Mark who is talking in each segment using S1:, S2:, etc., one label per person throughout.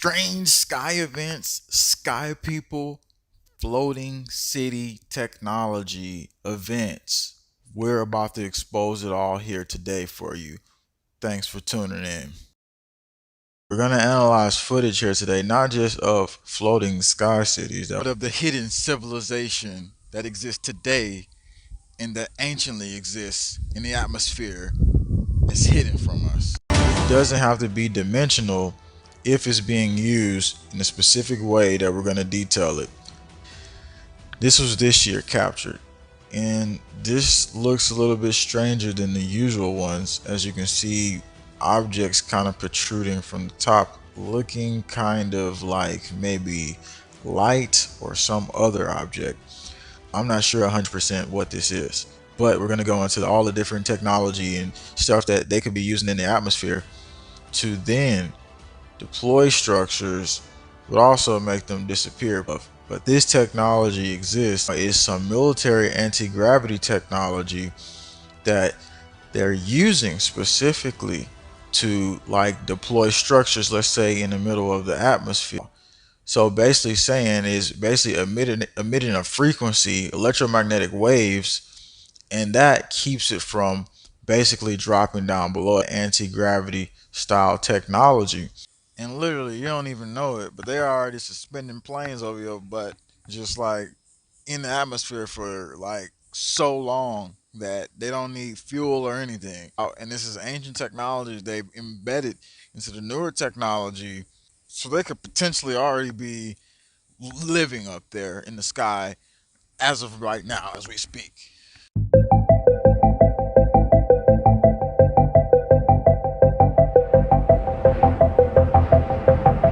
S1: Strange sky events, sky people, floating city technology events. We're about to expose it all here today for you. Thanks for tuning in. We're going to analyze footage here today, not just of floating sky cities, but of the hidden civilization that exists today and that anciently exists in the atmosphere that's hidden from us. It doesn't have to be dimensional if it's being used in a specific way that we're going to detail it. This was this year captured, and this looks a little bit stranger than the usual ones. As you can see, objects kind of protruding from the top, looking kind of like maybe light or some other object. I'm not sure 100% what this is, but we're going to go into all the different technology and stuff that they could be using in the atmosphere to then deploy structures, but also make them disappear. But this technology exists. It's some military anti-gravity technology that they're using specifically to like deploy structures, let's say in the middle of the atmosphere. So basically saying is basically emitting a frequency, electromagnetic waves, and that keeps it from basically dropping down below. Anti-gravity style technology. And literally, you don't even know it, but they're already suspending planes over your butt, just like in the atmosphere for like so long that they don't need fuel or anything. And this is ancient technology they've embedded into the newer technology, so they could potentially already be living up there in the sky as of right now, as we speak.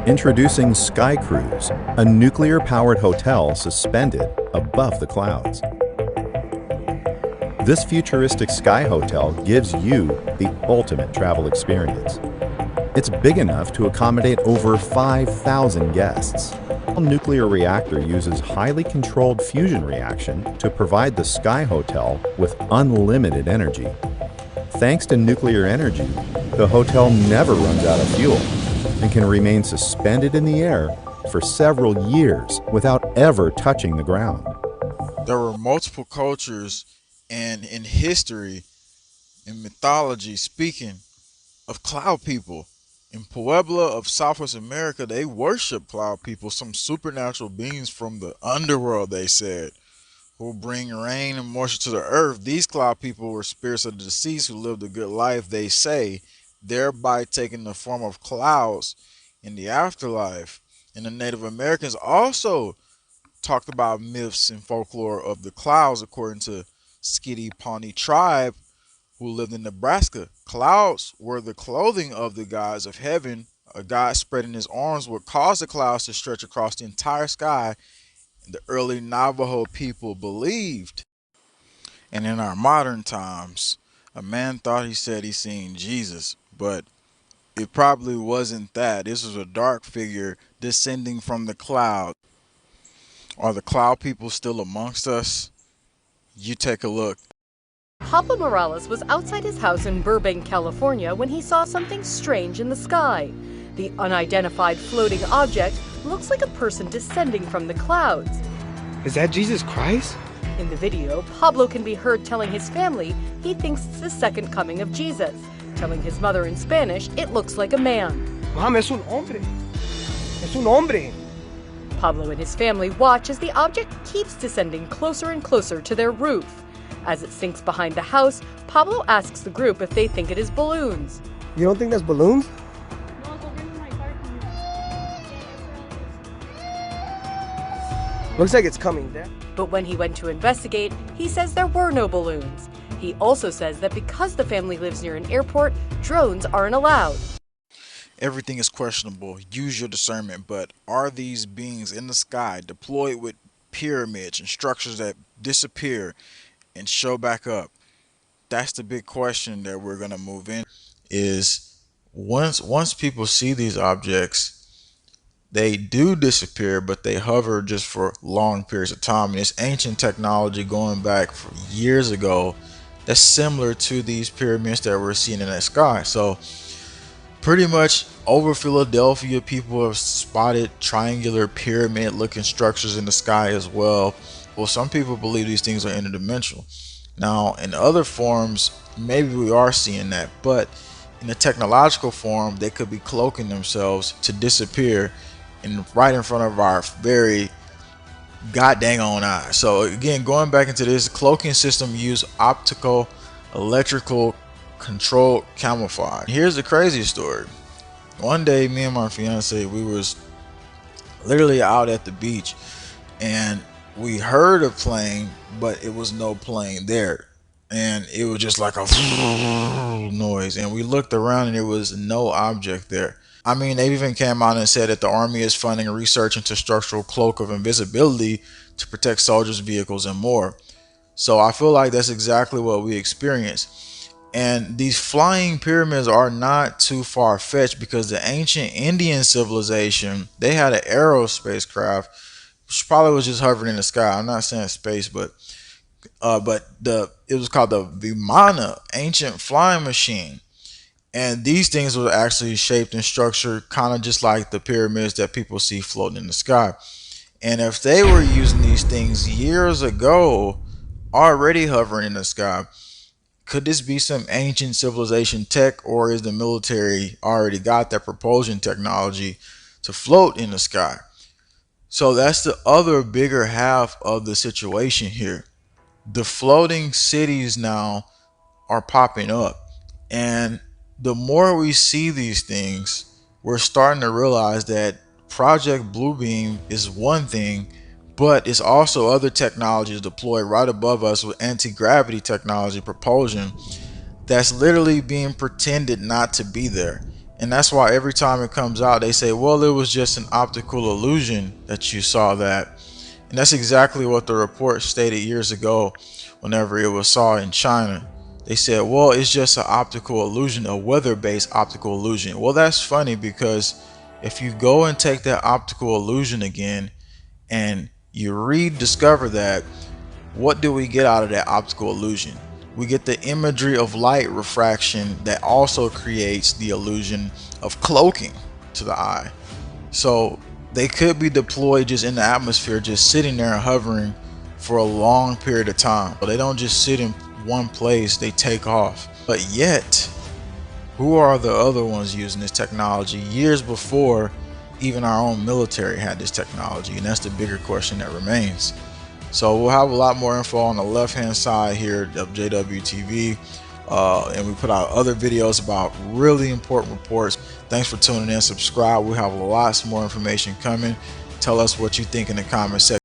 S2: Introducing Sky Cruise, a nuclear-powered hotel suspended above the clouds. This futuristic sky hotel gives you the ultimate travel experience. It's big enough to accommodate over 5,000 guests. A nuclear reactor uses highly controlled fusion reaction to provide the Sky Hotel with unlimited energy. Thanks to nuclear energy, the hotel never runs out of fuel and can remain suspended in the air for several years without ever touching the ground.
S1: There were multiple cultures and in history, in mythology, speaking of cloud people. In Puebla of Southwest America, they worship cloud people, some supernatural beings from the underworld, they said, who bring rain and moisture to the earth. These cloud people were spirits of the deceased who lived a good life, they say, thereby taking the form of clouds in the afterlife. And the Native Americans also talked about myths and folklore of the clouds, according to Skitty Pawnee tribe who lived in Nebraska. Clouds were the clothing of the gods of heaven. A god spreading his arms would cause the clouds to stretch across the entire sky. The early Navajo people believed. And in our modern times, a man thought he said he seen Jesus, but it probably wasn't that. This was a dark figure descending from the cloud. Are the cloud people still amongst us? You take a look.
S3: Pablo Morales was outside his house in Burbank, California when he saw something strange in the sky. The unidentified floating object looks like a person descending from the clouds.
S4: Is that Jesus Christ?
S3: In the video, Pablo can be heard telling his family he thinks it's the second coming of Jesus. Telling his mother in Spanish it looks like a man.
S4: Mom, es un hombre. Es un hombre.
S3: Pablo and his family watch as the object keeps descending closer and closer to their roof. As it sinks behind the house, Pablo asks the group if they think it is balloons.
S4: You don't think that's balloons? Looks like it's coming there.
S3: But when he went to investigate, he says there were no balloons. He also says that because the family lives near an airport, drones aren't allowed.
S1: Everything is questionable. Use your discernment. But are these beings in the sky deployed with pyramids and structures that disappear and show back up? That's the big question that we're going to move in. Is once people see these objects, they do disappear, but they hover just for long periods of time. And it's ancient technology going back for years ago that's similar to these pyramids that we're seeing in the sky. So Pretty much over Philadelphia, people have spotted triangular pyramid looking structures in the sky as well. Well, some people believe these things are interdimensional. Now, in other forms, maybe we are seeing that, but in the technological form, they could be cloaking themselves to disappear right in front of our very god dang on eyes. So again, going back into this, cloaking system use optical, electrical controlled camouflage. Here's the crazy story. One day, me and my fiance, we was literally out at the beach, and we heard a plane, but it was no plane there, and it was just like a noise. And we looked around, and there was no object there. I mean, they even came out and said that the Army is funding research into structural cloak of invisibility to protect soldiers, vehicles, and more. So I feel like that's exactly what we experienced. And these flying pyramids are not too far fetched, because the ancient Indian civilization, they had an aerospace craft, which probably was just hovering in the sky. I'm not saying space, but it was called the Vimana, ancient flying machine. And these things were actually shaped and structured kind of just like the pyramids that people see floating in the sky. And if they were using these things years ago, already hovering in the sky, could this be some ancient civilization tech, or is the military already got that propulsion technology to float in the sky? So that's the other bigger half of the situation here. The floating cities now are popping up, and the more we see these things, we're starting to realize that Project Bluebeam is one thing, but it's also other technologies deployed right above us with anti-gravity technology propulsion that's literally being pretended not to be there. And that's why every time it comes out, they say, well, it was just an optical illusion that you saw that. And that's exactly what the report stated years ago whenever it was saw in China. They said, well, it's just an optical illusion, a weather-based optical illusion. Well, that's funny, because if you go and take that optical illusion again and you rediscover that, what do we get out of that optical illusion? We get the imagery of light refraction that also creates the illusion of cloaking to the eye. So they could be deployed just in the atmosphere, just sitting there and hovering for a long period of time. But they don't just sit in one place, they take off. But yet, who are the other ones using this technology years before even our own military had this technology? And that's the bigger question that remains. So we'll have a lot more info on the left hand side here of JWTV, and we put out other videos about really important reports. Thanks for tuning in. Subscribe. We'll have lots more information coming. Tell us what you think in the comment section.